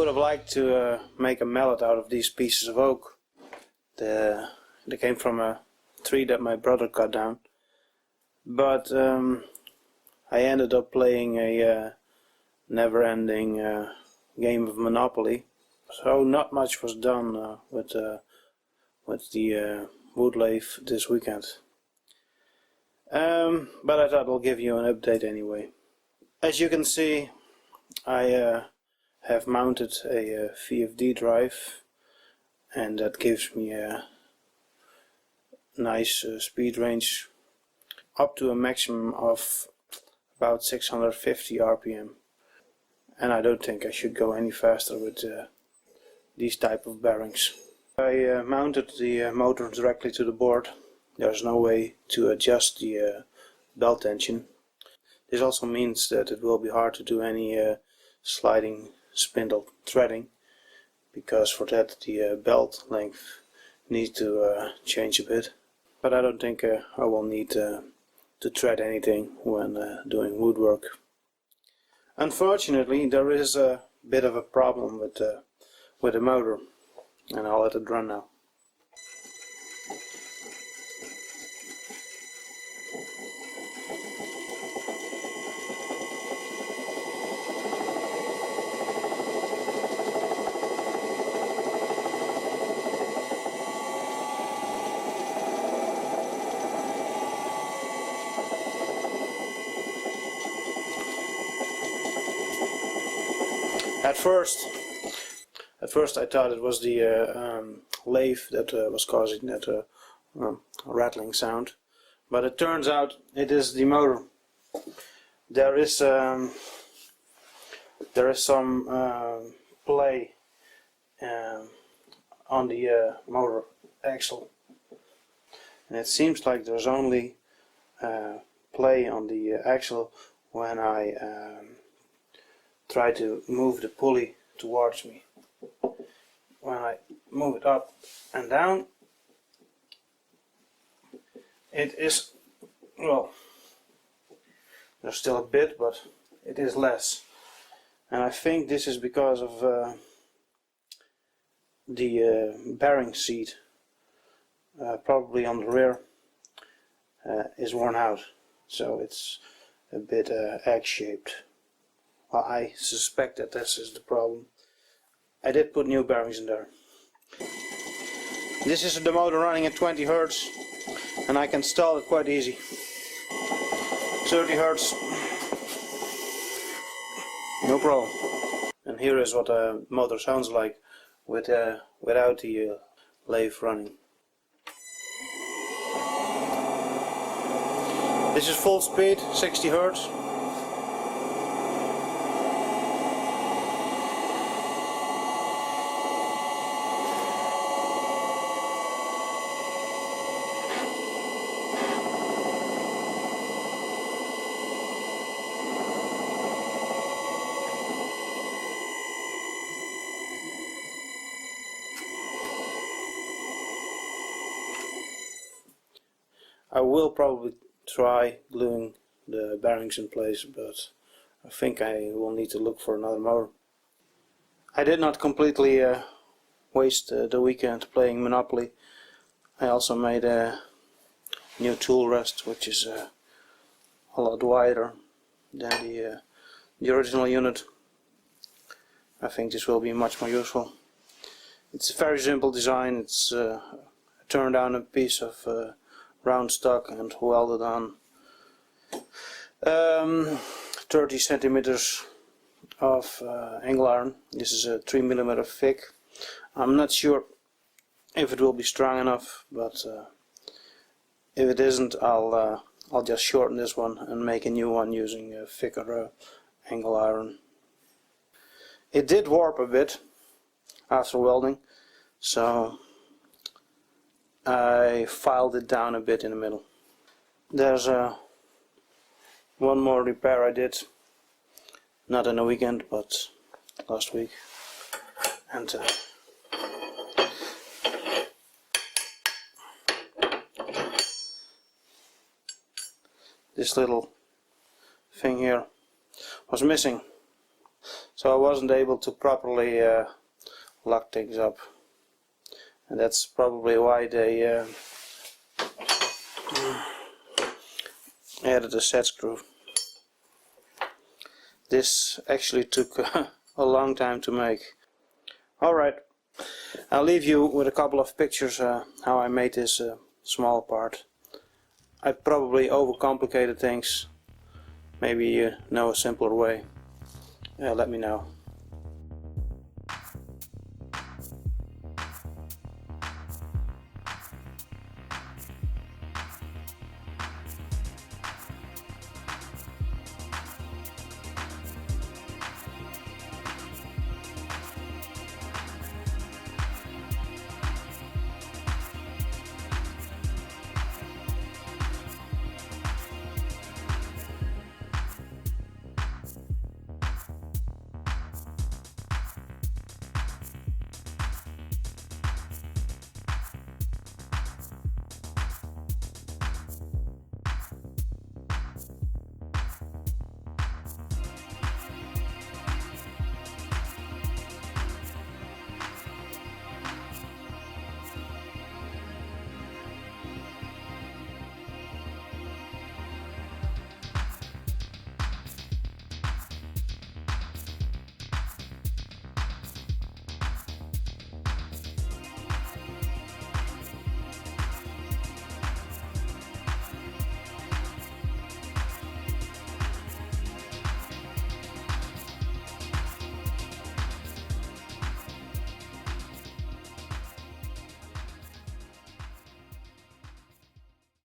would have liked to make a mallet out of these pieces of oak. They came from a tree that my brother cut down, but I ended up playing a never-ending game of Monopoly, so not much was done with the wood lathe this weekend. But I thought I'll give you an update anyway. As you can see, I have mounted a VFD drive, and that gives me a nice speed range up to a maximum of about 650 RPM. And I don't think I should go any faster with these type of bearings. I mounted the motor directly to the board. There's no way to adjust the belt tension. This also means that it will be hard to do any sliding spindle threading, because for that the belt length needs to change a bit. But I don't think I will need to thread anything when doing woodwork. Unfortunately, there is a bit of a problem with the motor, and I'll let it run now. At first I thought it was the lathe that was causing that rattling sound, but it turns out it is the motor. There is some play on the motor axle, and it seems like there's only play on the axle when I try to move the pulley towards me. When I move it up and down, it is, well, there's still a bit, but it is less. And I think this is because of the bearing seat, probably on the rear, is worn out, so it's a bit egg-shaped. Well, I suspect that this is the problem. I did put new bearings in there. This is the motor running at 20 Hz, and I can stall it quite easy. 30 Hz, no problem. And here is what a motor sounds like without the lathe running. This is full speed, 60 Hz. I will probably try gluing the bearings in place, but I think I will need to look for another motor. I did not completely waste the weekend playing Monopoly. I also made a new tool rest, which is a lot wider than the original unit. I think this will be much more useful. It's a very simple design. It's turned down a piece of round stock and welded on 30 centimeters of angle iron. This is a 3mm thick. I'm not sure if it will be strong enough, but if it isn't, I'll just shorten this one and make a new one using a thicker angle iron. It did warp a bit after welding, so I filed it down a bit in the middle. There's one more repair I did, not in a weekend but last week, and this little thing here was missing, So I wasn't able to properly lock things up, and that's probably why they added a set screw. This actually took a long time to make. Alright, I'll leave you with a couple of pictures how I made this small part. I probably overcomplicated things. Maybe you know a simpler way. Let me know.